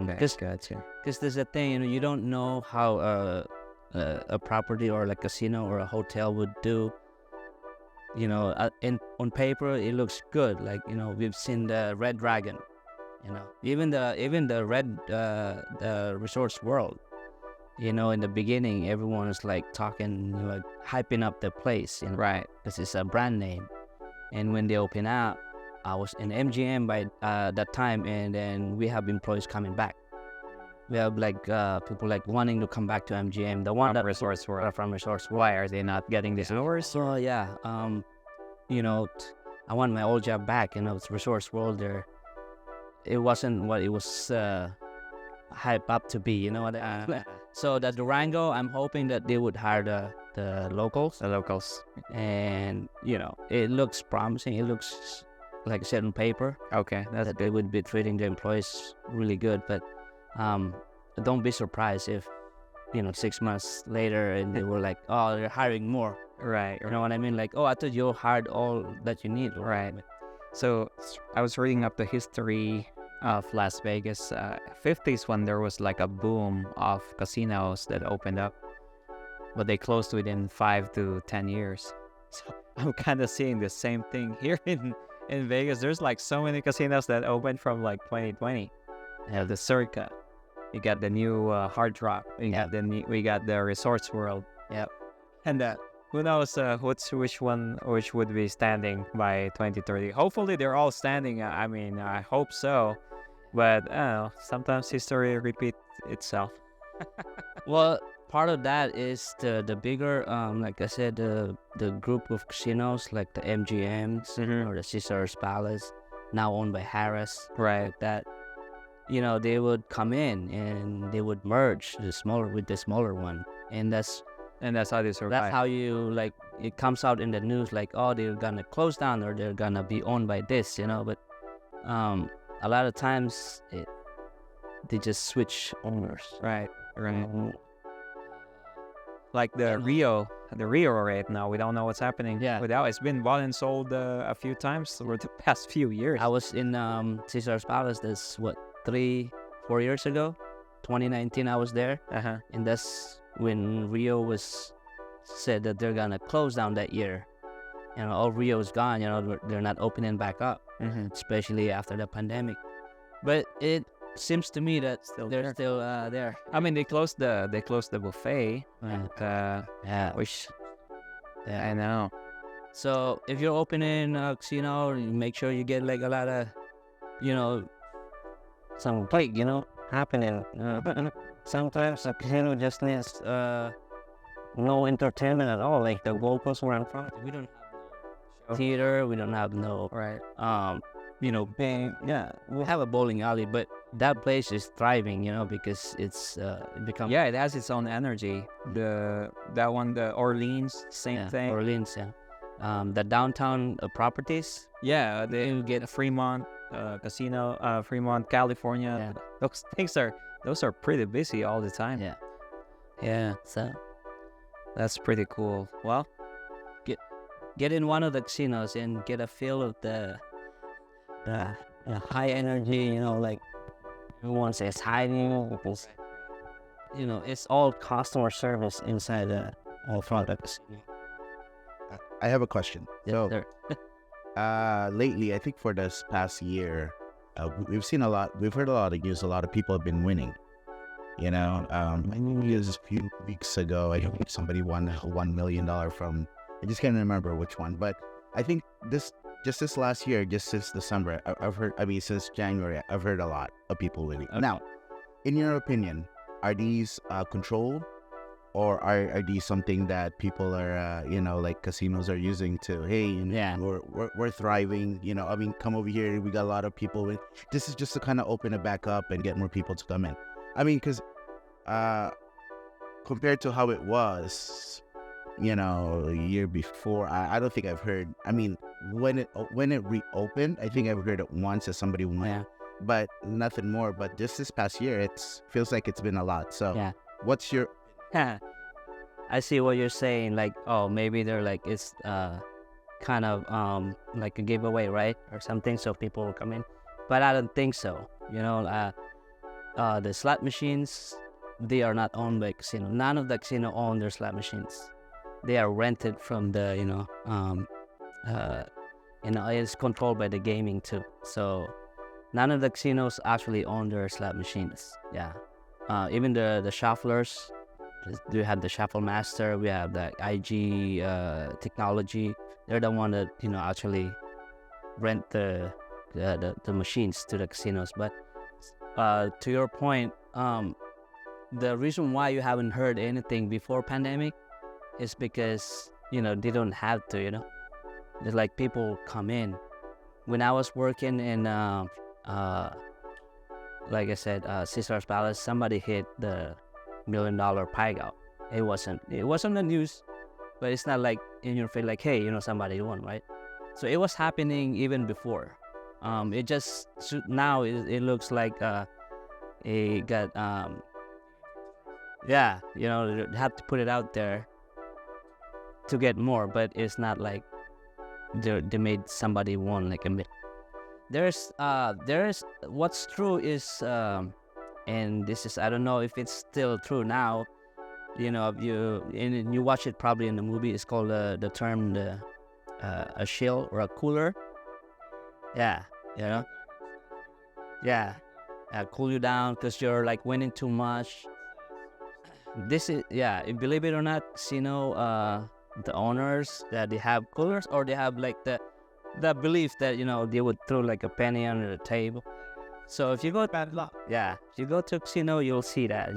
Because Gotcha. there's a thing, you don't know how a property or like casino or a hotel would do. On paper it looks good. Like we've seen the Red Dragon. Even the Red the Resorts World. In the beginning, everyone is like talking, like hyping up the place. Right. Because it's a brand name. And when they open up, I was in MGM by that time, and then we have employees coming back. We have like people like wanting to come back to MGM. The one From that Resorts World. from Resorts World. Why are they not getting these hours? So yeah, I want my old job back. It's Resorts World. There, it wasn't what it was hyped up to be. You know what? So the Durango, I'm hoping that they would hire the locals. The locals. And it looks promising. It looks like I said on paper Okay, that's that they would be treating the employees really good. But don't be surprised if 6 months later and they were like, oh, they're hiring more. right. You know what I mean? Like, oh, I thought you hired all that you need. Right. So I was reading up the history of Las Vegas. 50s when there was like a boom of casinos that opened up, but they closed within 5 to 10 years. So I'm kind of seeing the same thing here in Vegas. There's like so many casinos that opened from like 2020. You have the Circa. You got the new Hard Rock. We got the Resorts World. Yep. And who knows which would be standing by 2030. Hopefully they're all standing. I mean, I hope so. But sometimes history repeats itself. Well, part of that is the bigger, like I said, the group of casinos like the MGMs or the Caesars Palace, now owned by Harris. Right. Like that. They would come in and they would merge the smaller one, and that's how they survive. that's how it comes out in the news, like, oh, they're gonna close down or they're gonna be owned by this, but a lot of times they just switch owners. Right. Like the Rio right now, we don't know what's happening. Yeah. It's been bought and sold a few times over the past few years. I was in Caesar's Palace. That's 3-4 years ago, 2019. I was there, and that's when Rio was said that they're gonna close down that year. All Rio is gone. They're not opening back up, especially after the pandemic. But it seems to me that they're still there. I mean, they closed the buffet, and which I know. So if you're opening a casino, make sure you get like a lot of, some happening. Sometimes a casino just needs no entertainment at all. Like the goalposts were in front. We don't have no theater. We don't have no Right. we have a bowling alley, but that place is thriving, because it's become Yeah, it has its own energy. The Orleans, same thing. Orleans, the downtown properties. Yeah, they get a Fremont casino, Fremont, California. Yeah. Those are pretty busy all the time. Yeah. So That's pretty cool. Well, get in one of the casinos and get a feel of the high energy. Like everyone says hiding because it's all customer service inside the all front of the casino. I have a question. Yes, So, sir. lately, I think for this past year, we've heard a lot of news. A lot of people have been winning. I think it was a few weeks ago, I think somebody won $1 million from, I just can't remember which one, but I think this last year, just since December, since January, I've heard a lot of people winning. Okay. Now, in your opinion, are these controlled, or are these something that people are, like casinos are using to, hey, we're thriving, come over here, we got a lot of people with. This is just to kind of open it back up and get more people to come in. I mean, because compared to how it was, a year before, I don't think I've heard. I mean, when it reopened, I think I've heard it once that somebody went, Yeah. but nothing more. But just this past year, it feels like it's been a lot. So, Yeah. what's your I see what you're saying. Like, oh, maybe they're like it's kind of like a giveaway, right, or something, so people will come in. But I don't think so. The slot machines, they are not owned by casino. None of the casino own their slot machines. They are rented from the it's controlled by the gaming too. So none of the casinos actually own their slot machines. Yeah. Even the shufflers, we have the shuffle master, we have the IG technology. They're the one that actually rent the machines to the casinos. But to your point, the reason why you haven't heard anything before pandemic is because they don't have to. There's like people come in. When I was working in like I said, Caesar's Palace, somebody hit the $1 million pie out. It wasn't the news, but it's not like in your face, like, hey, somebody won, right? So it was happening even before. It just now it looks like it got yeah, they have to put it out there to get more, but it's not like they made somebody won like a million. There's what's true is and this is, I don't know if it's still true now. If you watch it probably in the movie, it's called the term a shill or a cooler. Yeah, yeah, cool you down because you're like winning too much. This is, believe it or not, the owners that they have coolers, or they have like the belief that they would throw like a penny under the table. So if you go Bad luck. if you go to a casino, you'll see that.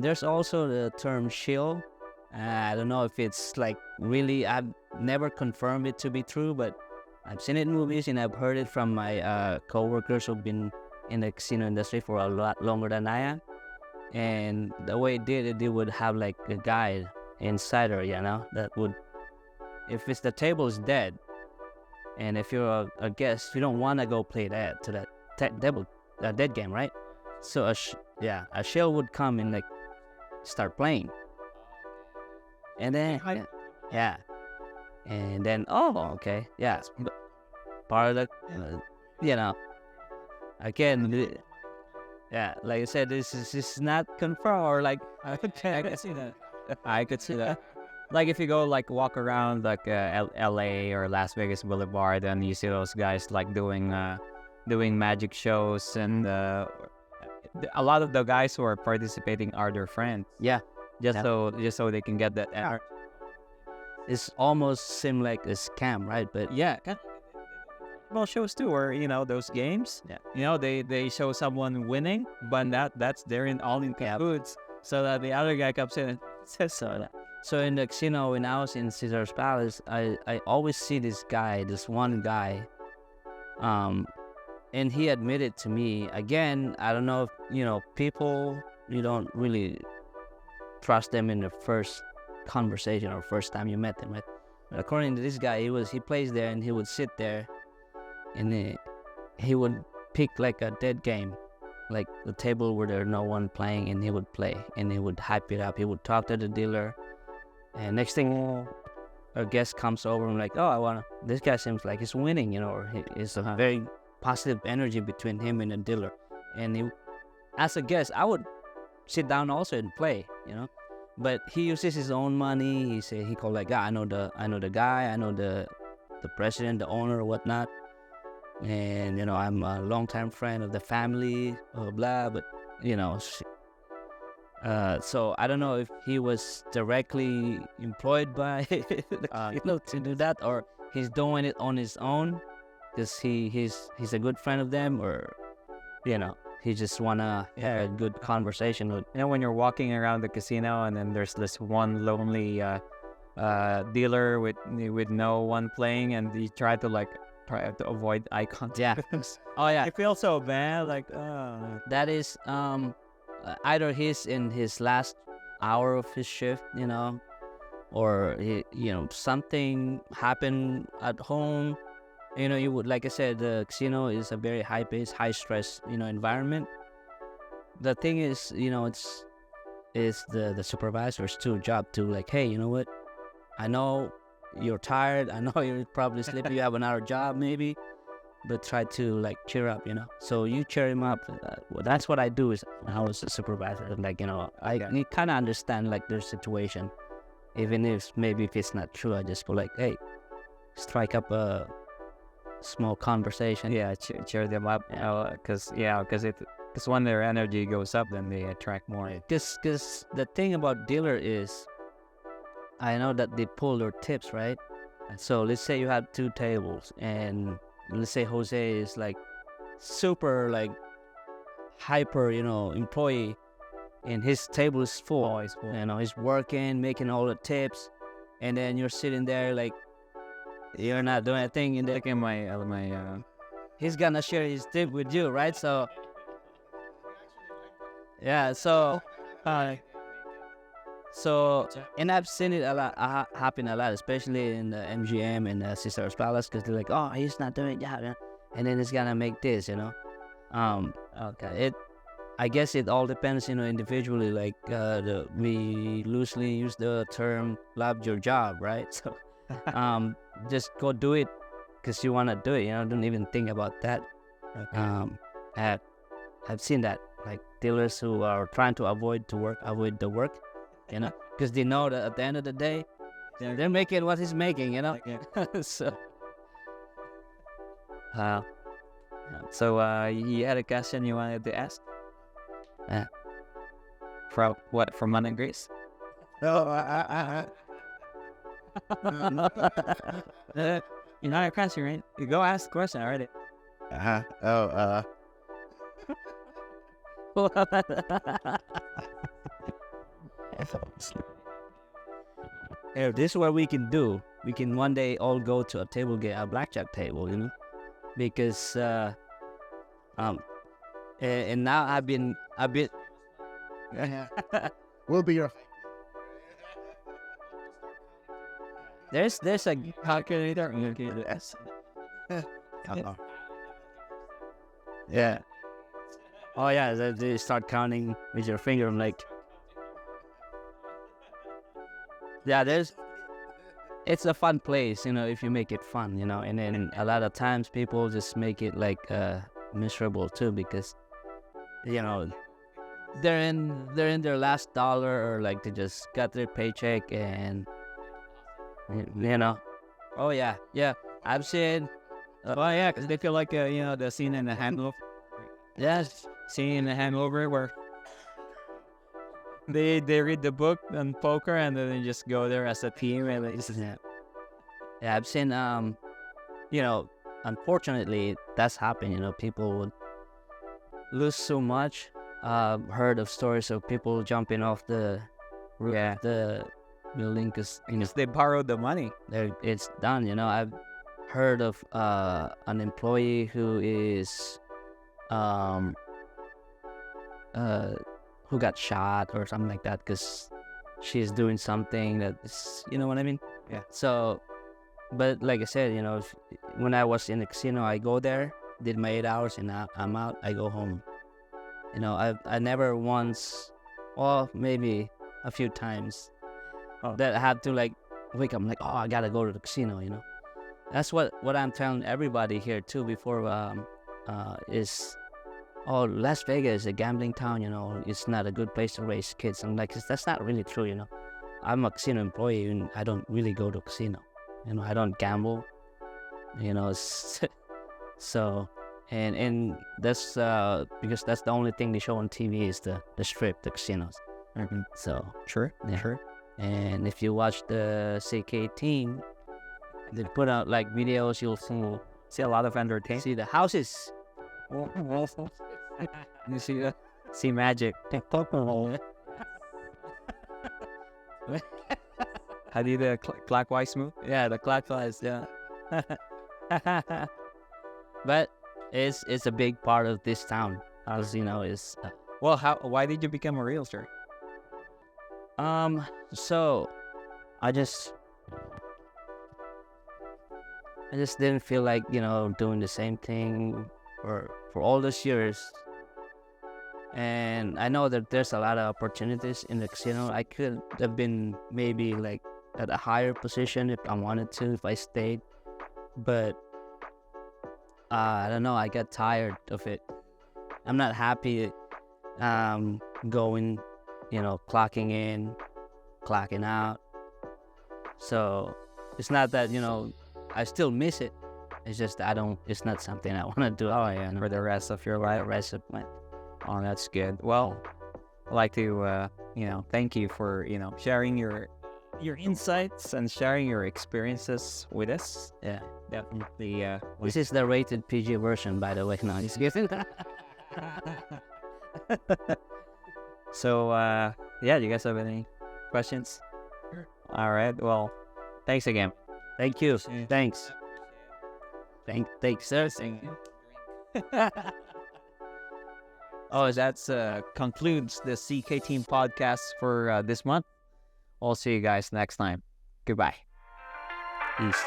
There's also the term shill. I don't know if it's like really, I've never confirmed it to be true, but I've seen it in movies and I've heard it from my co-workers who've been in the casino industry for a lot longer than I am. And the way it did it, they would have like a guide inside her, that would, if it's the table is dead, and if you're a guest, you don't want to go play that to that dead game, right? So a shill would come and like start playing, and then and then part of the again. Yeah, like I said, this is not confirmed, or like I could see that. I could see that. Like if you go like walk around like LA or Las Vegas Boulevard, and you see those guys like doing magic shows, and a lot of the guys who are participating are their friends. Yeah, Just so they can get that. It's almost seem like a scam, right? But Yeah. Well, shows too, or those games. Yeah. They show someone winning, but that's they're in all in cahoots, so that the other guy comes in and says so. So in the casino, when I was in Caesar's Palace, I always see this one guy, and he admitted to me, again, I don't know if, people, you don't really trust them in the first conversation or first time you met them, right? But according to this guy, he plays there, and he would sit there, and he would pick like a dead game, like the table where there's no one playing, and he would play, and he would hype it up. He would talk to the dealer, and next thing a guest comes over and like, oh, this guy seems like he's winning, or it's a very positive energy between him and the dealer. And as a guest, I would sit down also and play, but he uses his own money. He called like, I know the guy, I know the president, the owner, or whatnot. And I'm a long-time friend of the family, blah blah. But so I don't know if he was directly employed by to do that, or he's doing it on his own because he's a good friend of them, or he just wanna have a good conversation with. When you're walking around the casino, and then there's this one lonely dealer with no one playing, and you try to avoid eye contact. Yeah. Oh yeah. I feel so bad. Like, That is either he's in his last hour of his shift, or something happened at home. You would, like I said, the casino is a very high pace, high stress environment. The thing is, it's the supervisor's too job to, like, hey, you know what, I know you're tired, I know you're probably sleepy, you have another job maybe, but try to, like, cheer up, so you cheer him up. Well, that's what I do is I was a supervisor, like, I kind of understand, like, their situation, even if maybe if it's not true, I just go like, hey, strike up a small conversation. Yeah, cheer them up. Because when their energy goes up, then they attract more. Because the thing about dealer is, I know that they pull their tips, right? So let's say you have 2 tables, and let's say Jose is like super, like, hyper, employee, and his table is full. Oh, it's full. He's working, making all the tips, and then you're sitting there like you're not doing a thing. Like in my He's gonna share his tip with you, right? So yeah, so and I've seen it a lot happen a lot, especially in the MGM and Caesar's Palace, because they're like, oh, he's not doing that, and then he's gonna make this, I guess it all depends, individually. Like, we loosely use the term "love your job," right? So, just go do it because you want to do it. Don't even think about that. I've seen that, like, dealers who are trying to avoid the work, because they know that at the end of the day, they're making what he's making, So, you had a question you wanted to ask? Yeah. From what? From Man and Grace? No, You're not a question, right? You go ask the question already. Hey, this is what we can do. We can one day all go to a blackjack table, because and now I've been we'll be your. there's a Calculator. yeah. Oh yeah, they start counting with your finger. I'm like, yeah, it's a fun place, if you make it fun, and then a lot of times people just make it like miserable too, because they're in their last dollar, or like they just got their paycheck, and oh yeah, I've seen Well, yeah, because they feel like the scene in The Hangover. yes. Scene in The Hangover where they read the book on poker and then they just go there as a team and they just Yeah, I've seen unfortunately that's happened. People would lose so much. Heard of stories of people jumping off the roof of the building because they borrowed the money. it's done. I've heard of an employee who is who got shot or something like that because she's doing something that is, what I mean? Yeah. So, but like I said, when I was in the casino, I go there, did my 8 hours, and I'm out. I go home. I never once, or maybe a few times, that I had to like wake up. I'm like, oh, I gotta go to the casino. That's what I'm telling everybody here too. Before is, oh, Las Vegas is a gambling town. It's not a good place to raise kids. I'm like, that's not really true. I'm a casino employee and I don't really go to casino. I don't gamble. So. And that's because that's the only thing they show on TV is the strip, the casinos. Mm-hmm. So Sure. and if you watch the CK18, they put out like videos. You'll See a lot of entertainment. see the houses. You see magic. How do you do the clockwise move? Yeah, the clockwise. Yeah. But it's a big part of this town. As is. Well, why did you become a realtor? So I just didn't feel like, doing the same thing for all those years. And I know that there's a lot of opportunities in the casino. I could have been maybe like at a higher position if I wanted to, if I stayed. But I don't know, I got tired of it. I'm not happy going, clocking in, clocking out. So it's not that, I still miss it. It's just it's not something I want to do For the rest of your life. rest of my. Oh, that's good. Well, I'd like to, thank you for, sharing your insights and sharing your experiences with us. Yeah. Definitely. This is the rated PG version, by the way. No, just kidding. So, do you guys have any questions? All right. Well, thanks again. Thank you. Thanks. Thanks, sir. Oh, that concludes the CK Team podcast for this month. I'll see you guys next time. Goodbye. Peace.